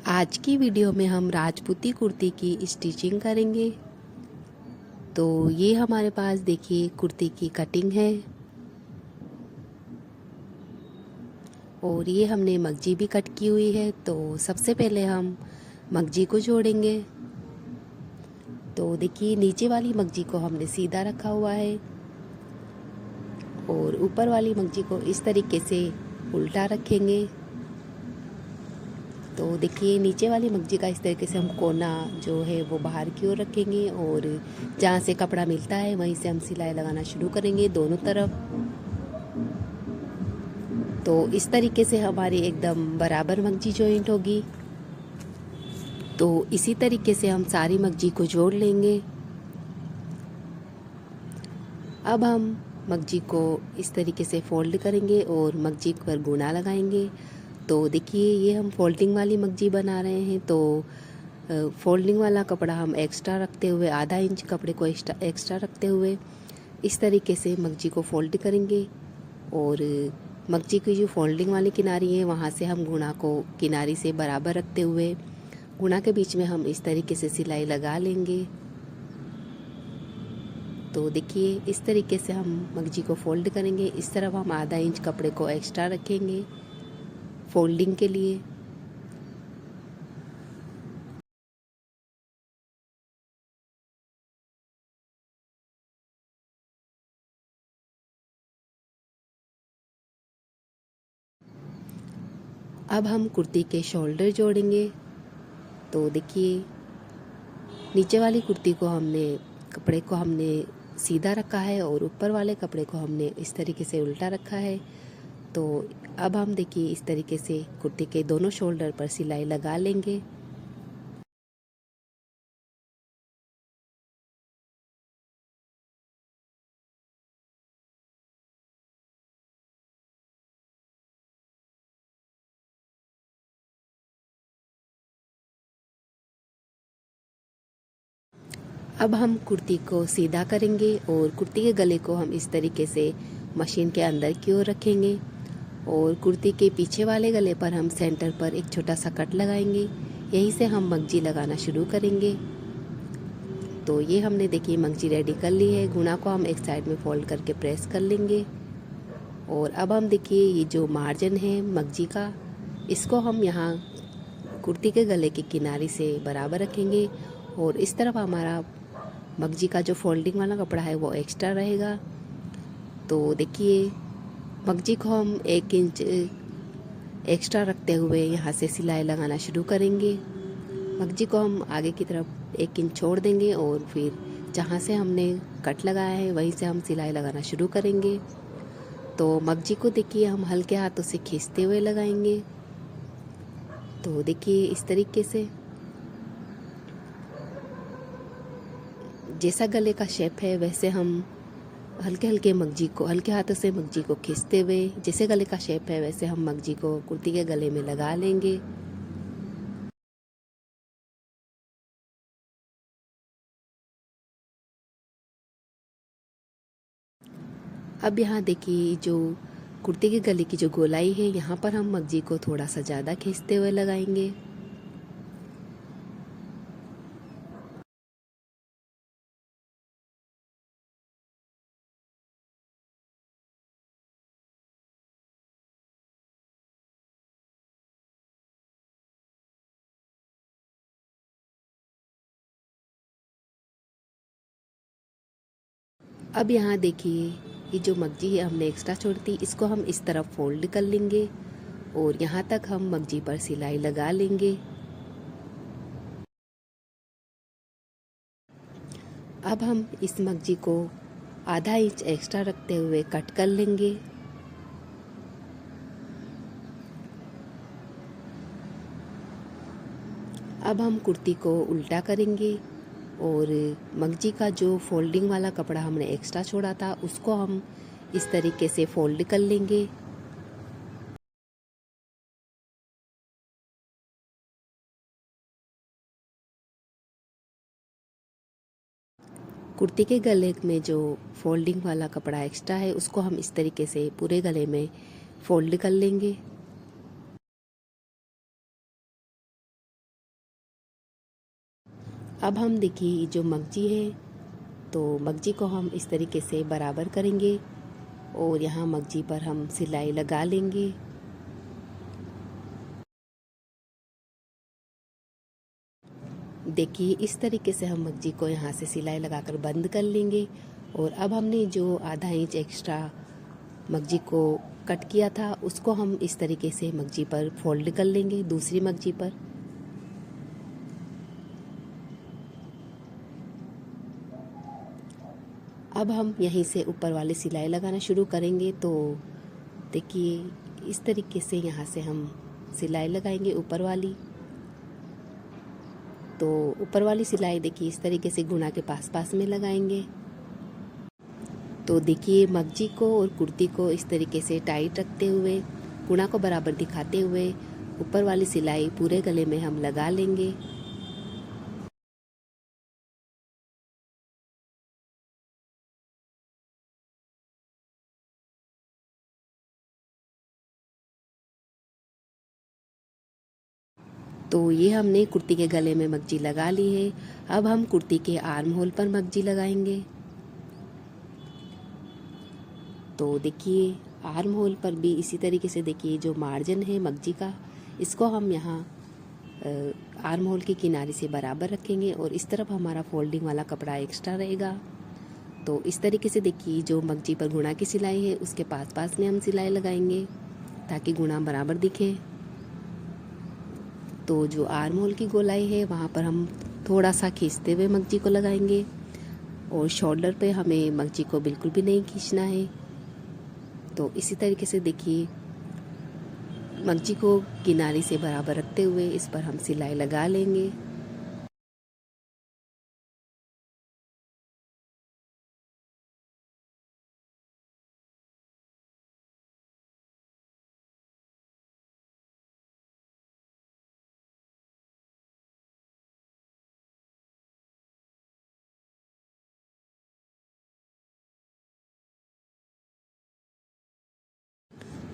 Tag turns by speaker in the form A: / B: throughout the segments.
A: आज की वीडियो में हम राजपूती कुर्ती की स्टिचिंग करेंगे। तो ये हमारे पास देखिए कुर्ती की कटिंग है और ये हमने मगजी भी कट की हुई है। तो सबसे पहले हम मगजी को जोड़ेंगे। तो देखिए नीचे वाली मगजी को हमने सीधा रखा हुआ है और ऊपर वाली मगजी को इस तरीके से उल्टा रखेंगे। तो देखिए नीचे वाली मगजी का इस तरीके से हम कोना जो है वो बाहर की ओर रखेंगे और जहाँ से कपड़ा मिलता है वहीं से हम सिलाई लगाना शुरू करेंगे दोनों तरफ। तो इस तरीके से हमारी एकदम बराबर मगजी जॉइंट होगी। तो इसी तरीके से हम सारी मगजी को जोड़ लेंगे। अब हम मगजी को इस तरीके से फोल्ड करेंगे और मगजी पर गुना लगाएंगे। तो देखिए ये हम फोल्डिंग वाली मगजी बना रहे हैं। तो फोल्डिंग वाला कपड़ा हम एक्स्ट्रा रखते हुए आधा इंच कपड़े को एक्स्ट्रा रखते हुए इस तरीके से मगजी को फोल्ड करेंगे और मगजी की जो फोल्डिंग वाली किनारी है वहाँ से हम गुना को किनारी से बराबर रखते हुए गुना के बीच में हम इस तरीके से सिलाई लगा लेंगे। तो देखिए इस तरीके से हम मगजी को फोल्ड करेंगे। इस तरफ हम आधा इंच कपड़े को एक्स्ट्रा रखेंगे फोल्डिंग के लिए। अब हम कुर्ती के शोल्डर जोड़ेंगे। तो देखिए नीचे वाली कुर्ती को कपड़े को हमने सीधा रखा है और ऊपर वाले कपड़े को हमने इस तरीके से उल्टा रखा है। तो अब हम देखिए इस तरीके से कुर्ती के दोनों शोल्डर पर सिलाई लगा लेंगे। अब हम कुर्ती को सीधा करेंगे और कुर्ती के गले को हम इस तरीके से मशीन के अंदर की ओर रखेंगे और कुर्ती के पीछे वाले गले पर हम सेंटर पर एक छोटा सा कट लगाएंगे। यहीं से हम मगजी लगाना शुरू करेंगे। तो ये हमने देखिए मगजी रेडी कर ली है। गुना को हम एक साइड में फोल्ड करके प्रेस कर लेंगे और अब हम देखिए ये जो मार्जिन है मगजी का इसको हम यहाँ कुर्ती के गले के किनारे से बराबर रखेंगे और इस तरफ हमारा मगजी का जो फोल्डिंग वाला कपड़ा है वो एक्स्ट्रा रहेगा। तो देखिए मगजी को हम 1 इंच एक्स्ट्रा रखते हुए यहाँ से सिलाई लगाना शुरू करेंगे। मगजी को हम आगे की तरफ 1 इंच छोड़ देंगे और फिर जहाँ से हमने कट लगाया है वहीं से हम सिलाई लगाना शुरू करेंगे। तो मगजी को देखिए हम हल्के हाथों से खींचते हुए लगाएंगे। तो देखिए इस तरीके से जैसा गले का शेप है वैसे हम हल्के हाथों से मगजी को खींचते हुए जैसे गले का शेप है वैसे हम मगजी को कुर्ती के गले में लगा लेंगे। अब यहाँ देखिए जो कुर्ती के गले की जो गोलाई है यहाँ पर हम मगजी को थोड़ा सा ज़्यादा खींचते हुए लगाएंगे। अब यहाँ देखिए ये जो मगजी है हमने एक्स्ट्रा छोड़ी थी इसको हम इस तरफ फोल्ड कर लेंगे और यहाँ तक हम मगजी पर सिलाई लगा लेंगे। अब हम इस मगजी को आधा इंच एक्स्ट्रा रखते हुए कट कर लेंगे। अब हम कुर्ती को उल्टा करेंगे और मगजी का जो फोल्डिंग वाला कपड़ा हमने एक्स्ट्रा छोड़ा था उसको हम इस तरीके से फोल्ड कर लेंगे। कुर्ती के गले में जो फोल्डिंग वाला कपड़ा एक्स्ट्रा है उसको हम इस तरीके से पूरे गले में फोल्ड कर लेंगे। अब हम देखिए जो मगजी है, तो मगजी को हम इस तरीके से बराबर करेंगे और यहाँ मगजी पर हम सिलाई लगा लेंगे। देखिए इस तरीके से हम मगजी को यहाँ से सिलाई लगाकर बंद कर लेंगे। और अब हमने जो आधा इंच एक्स्ट्रा मगजी को कट किया था उसको हम इस तरीके से मगजी पर फोल्ड कर लेंगे, दूसरी मगजी पर। अब हम यहीं से ऊपर वाली सिलाई लगाना शुरू करेंगे। तो देखिए इस तरीके से यहाँ से हम सिलाई लगाएंगे ऊपर वाली। तो ऊपर वाली सिलाई देखिए इस तरीके से गुना के पास पास में लगाएंगे। तो देखिए मगजी को और कुर्ती को इस तरीके से टाइट रखते हुए, गुना को बराबर दिखाते हुए ऊपर वाली सिलाई पूरे गले में हम लगा लेंगे। तो ये हमने कुर्ती के गले में मगजी लगा ली है। अब हम कुर्ती के आर्म होल पर मगजी लगाएंगे। तो देखिए आर्म होल पर भी इसी तरीके से देखिए जो मार्जिन है मगजी का, इसको हम यहाँ आर्म होल के किनारे से बराबर रखेंगे और इस तरफ हमारा फोल्डिंग वाला कपड़ा एक्स्ट्रा रहेगा। तो इस तरीके से देखिए जो मगजी पर गुणा की सिलाई है उसके पास पास में हम सिलाई लगाएंगे ताकि गुणा बराबर दिखे। तो जो आर्म होल की गोलाई है वहाँ पर हम थोड़ा सा खींचते हुए मगजी को लगाएंगे और शोल्डर पे हमें मगजी को बिल्कुल भी नहीं खींचना है। तो इसी तरीके से देखिए मगजी को किनारे से बराबर रखते हुए इस पर हम सिलाई लगा लेंगे।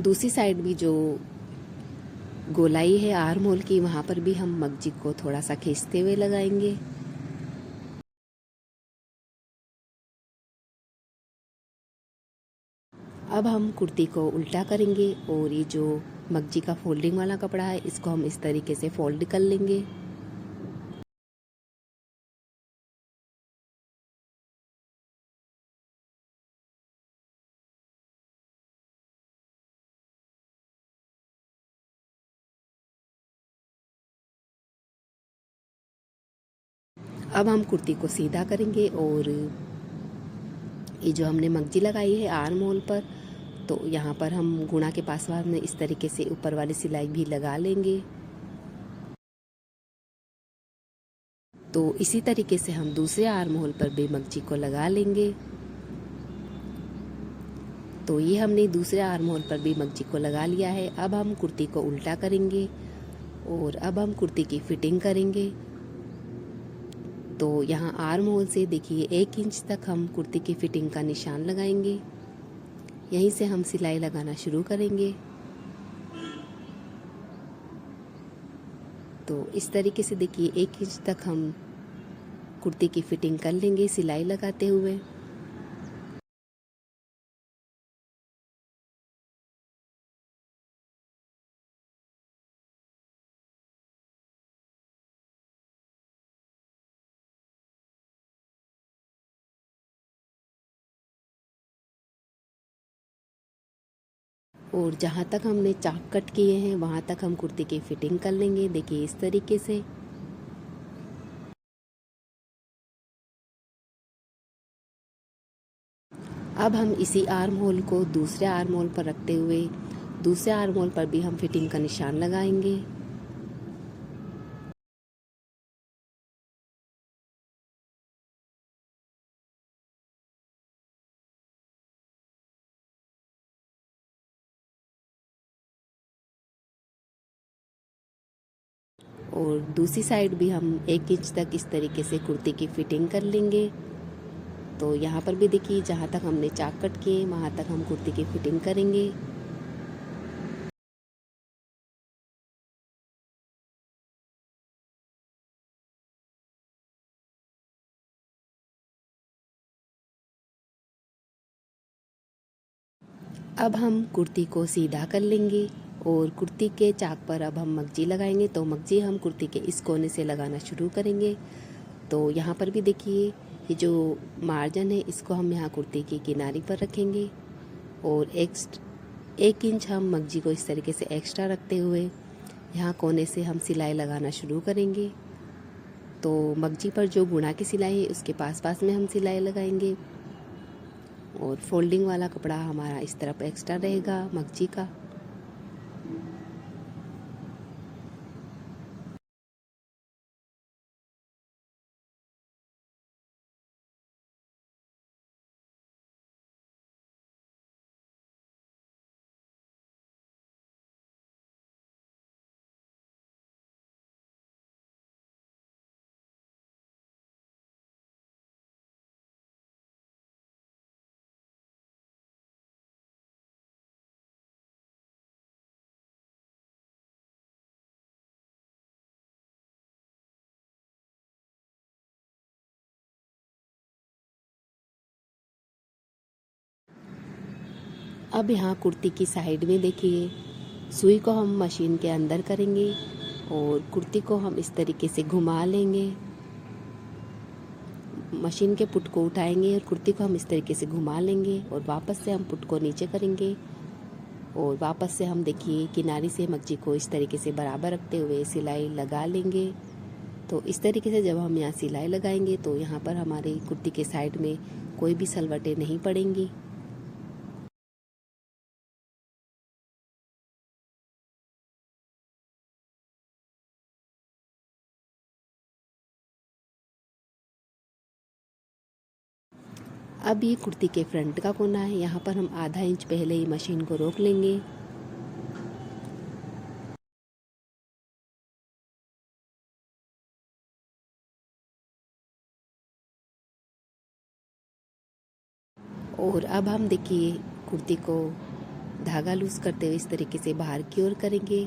A: दूसरी साइड भी जो गोलाई है आर्म होल की, वहाँ पर भी हम मगजी को थोड़ा सा खींचते हुए लगाएंगे। अब हम कुर्ती को उल्टा करेंगे और ये जो मगजी का फोल्डिंग वाला कपड़ा है इसको हम इस तरीके से फोल्ड कर लेंगे। अब हम कुर्ती को सीधा करेंगे और ये जो हमने मगजी लगाई है आर्म होल पर, तो यहाँ पर हम गुणा के पास में इस तरीके से ऊपर वाली सिलाई भी लगा लेंगे। तो इसी तरीके से हम दूसरे आर्म होल पर भी मगजी को लगा लेंगे। तो ये हमने दूसरे आर्म होल पर भी मगजी को लगा लिया है। अब हम कुर्ती को उल्टा करेंगे और अब हम कुर्ती की फिटिंग करेंगे। तो यहाँ आर्म होल से देखिए 1 इंच तक हम कुर्ती की फिटिंग का निशान लगाएंगे। यहीं से हम सिलाई लगाना शुरू करेंगे। तो इस तरीके से देखिए 1 इंच तक हम कुर्ती की फिटिंग कर लेंगे सिलाई लगाते हुए। और जहाँ तक हमने चाक कट किए हैं वहाँ तक हम कुर्ती की फिटिंग कर लेंगे। देखिए इस तरीके से। अब हम इसी आर्म होल को दूसरे आर्म होल पर रखते हुए दूसरे आर्म होल पर भी हम फिटिंग का निशान लगाएंगे। और दूसरी साइड भी हम 1 इंच तक इस तरीके से कुर्ती की फिटिंग कर लेंगे। तो यहाँ पर भी देखिए जहाँ तक हमने चाक कट किए वहाँ तक हम कुर्ती की फिटिंग करेंगे। अब हम कुर्ती को सीधा कर लेंगे और कुर्ती के चाक पर अब हम मगजी लगाएंगे। तो मगजी हम कुर्ती के इस कोने से लगाना शुरू करेंगे। तो यहाँ पर भी देखिए ये जो मार्जिन है इसको हम यहाँ कुर्ती की किनारी पर रखेंगे और 1 इंच हम मगजी को इस तरीके से एक्स्ट्रा रखते हुए यहाँ कोने से हम सिलाई लगाना शुरू करेंगे। तो मगजी पर जो गुणा की सिलाई है उसके पास पास में हम सिलाई लगाएंगे और फोल्डिंग वाला कपड़ा हमारा इस तरफ एक्स्ट्रा रहेगा मगजी का। अब यहाँ कुर्ती की साइड में देखिए सुई को हम मशीन के अंदर करेंगे और कुर्ती को हम इस तरीके से घुमा लेंगे। मशीन के पुट को उठाएंगे और कुर्ती को हम इस तरीके से घुमा लेंगे और वापस से हम पुट को नीचे करेंगे और वापस से हम देखिए किनारी से मगजी को इस तरीके से बराबर रखते हुए सिलाई लगा लेंगे। तो इस तरीके से जब हम यहाँ सिलाई लगाएंगे तो यहाँ पर हमारी कुर्ती के साइड में कोई भी सलवटें नहीं पड़ेंगी। अब ये कुर्ती के फ्रंट का कोना है, यहाँ पर हम आधा इंच पहले ही मशीन को रोक लेंगे। और अब हम देखिए कुर्ती को धागा लूज करते हुए इस तरीके से बाहर की ओर करेंगे।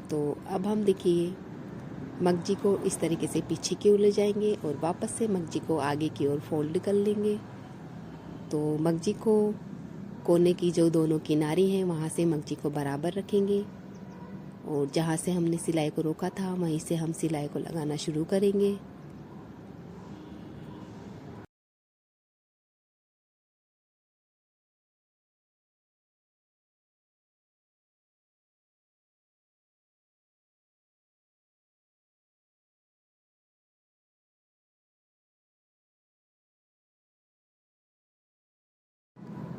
A: तो अब हम देखिए मगजी को इस तरीके से पीछे की ओर ले जाएंगे और वापस से मगजी को आगे की ओर फोल्ड कर लेंगे। तो मगजी को कोने की जो दोनों किनारी हैं वहाँ से मगजी को बराबर रखेंगे और जहाँ से हमने सिलाई को रोका था वहीं से हम सिलाई को लगाना शुरू करेंगे।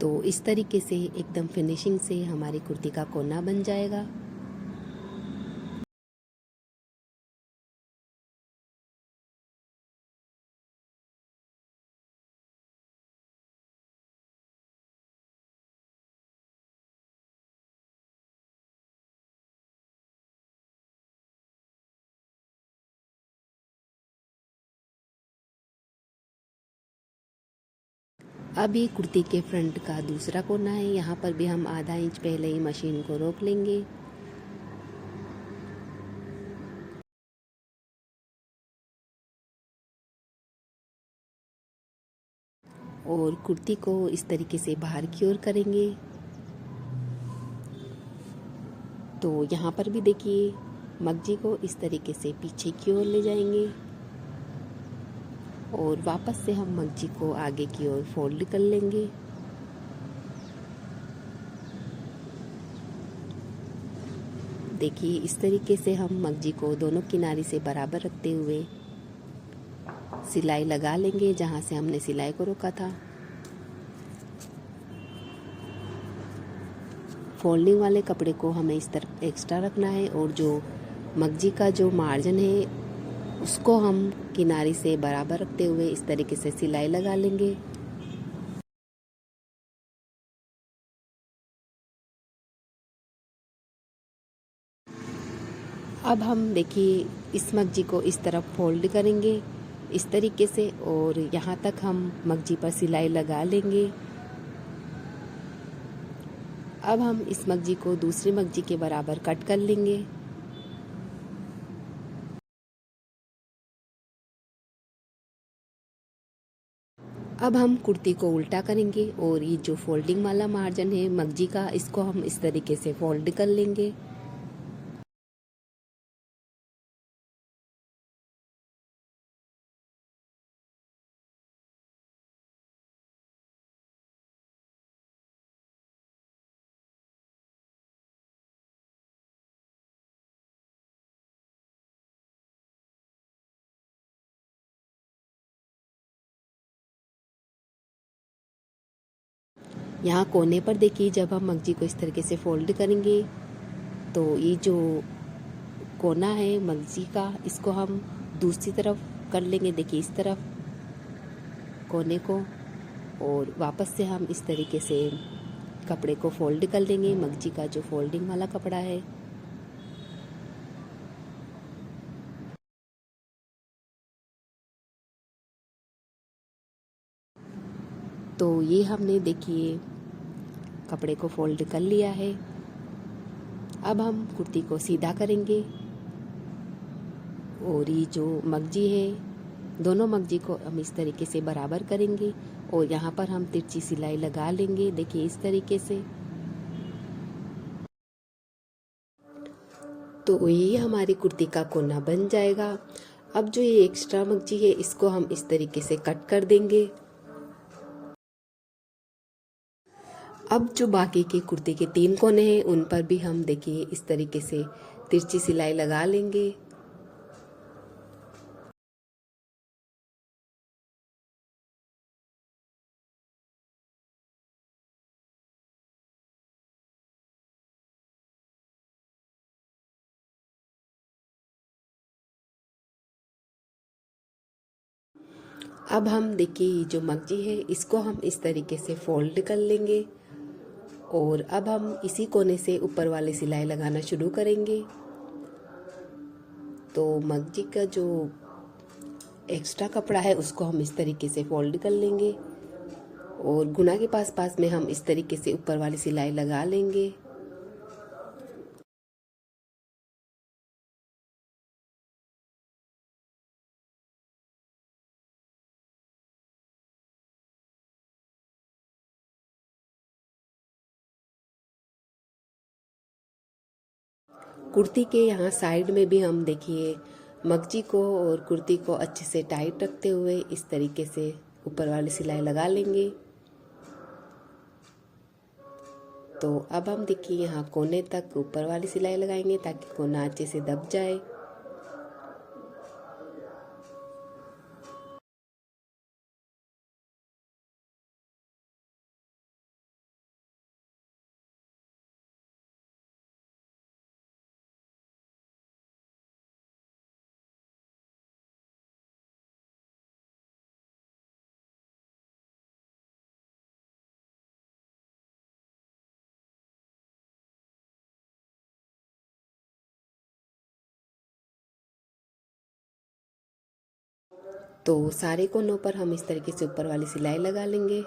A: तो इस तरीके से एकदम फिनिशिंग से हमारी कुर्ती का कोना बन जाएगा। अब ये कुर्ती के फ्रंट का दूसरा कोना है, यहाँ पर भी हम आधा इंच पहले ही मशीन को रोक लेंगे। और कुर्ती को इस तरीके से बाहर की ओर करेंगे। तो यहाँ पर भी देखिए मगजी को इस तरीके से पीछे की ओर ले जाएंगे और वापस से हम मगजी को आगे की ओर फोल्ड कर लेंगे। देखिए इस तरीके से हम मगजी को दोनों किनारे से बराबर रखते हुए सिलाई लगा लेंगे जहाँ से हमने सिलाई को रोका था। फोल्डिंग वाले कपड़े को हमें इस तरफ एक्स्ट्रा रखना है और जो मगजी का जो मार्जिन है उसको हम किनारे से बराबर रखते हुए इस तरीके से सिलाई लगा लेंगे। अब हम देखिए इस मगजी को इस तरफ फोल्ड करेंगे इस तरीके से और यहाँ तक हम मगजी पर सिलाई लगा लेंगे। अब हम इस मगजी को दूसरी मगजी के बराबर कट कर लेंगे। अब हम कुर्ती को उल्टा करेंगे और ये जो फोल्डिंग वाला मार्जिन है मगजी का, इसको हम इस तरीके से फोल्ड कर लेंगे। यहाँ कोने पर देखिए, जब हम मगजी को इस तरीके से फोल्ड करेंगे तो ये जो कोना है मगजी का, इसको हम दूसरी तरफ कर लेंगे। देखिए इस तरफ कोने को, और वापस से हम इस तरीके से कपड़े को फोल्ड कर लेंगे, मगजी का जो फोल्डिंग वाला कपड़ा है। तो ये हमने देखिए कपड़े को फोल्ड कर लिया है। अब हम कुर्ती को सीधा करेंगे और ये जो मगजी है, दोनों मगजी को हम इस तरीके से बराबर करेंगे और यहाँ पर हम तिरछी सिलाई लगा लेंगे। देखिए इस तरीके से। तो ये हमारी कुर्ती का कोना बन जाएगा। अब जो ये एक्स्ट्रा मगजी है, इसको हम इस तरीके से कट कर देंगे। अब जो बाकी के कुर्ती के 3 कोने हैं, उन पर भी हम देखिए इस तरीके से तिरछी सिलाई लगा लेंगे। अब हम देखिए जो मगजी है, इसको हम इस तरीके से फोल्ड कर लेंगे और अब हम इसी कोने से ऊपर वाली सिलाई लगाना शुरू करेंगे। तो मगजी का जो एक्स्ट्रा कपड़ा है, उसको हम इस तरीके से फोल्ड कर लेंगे और गुना के पास पास में हम इस तरीके से ऊपर वाली सिलाई लगा लेंगे। कुर्ती के यहाँ साइड में भी हम देखिए मगजी को और कुर्ती को अच्छे से टाइट रखते हुए इस तरीके से ऊपर वाली सिलाई लगा लेंगे। तो अब हम देखिए यहाँ कोने तक ऊपर वाली सिलाई लगाएंगे ताकि कोना अच्छे से दब जाए। तो सारे कोनों पर हम इस तरीके से ऊपर वाली सिलाई लगा लेंगे।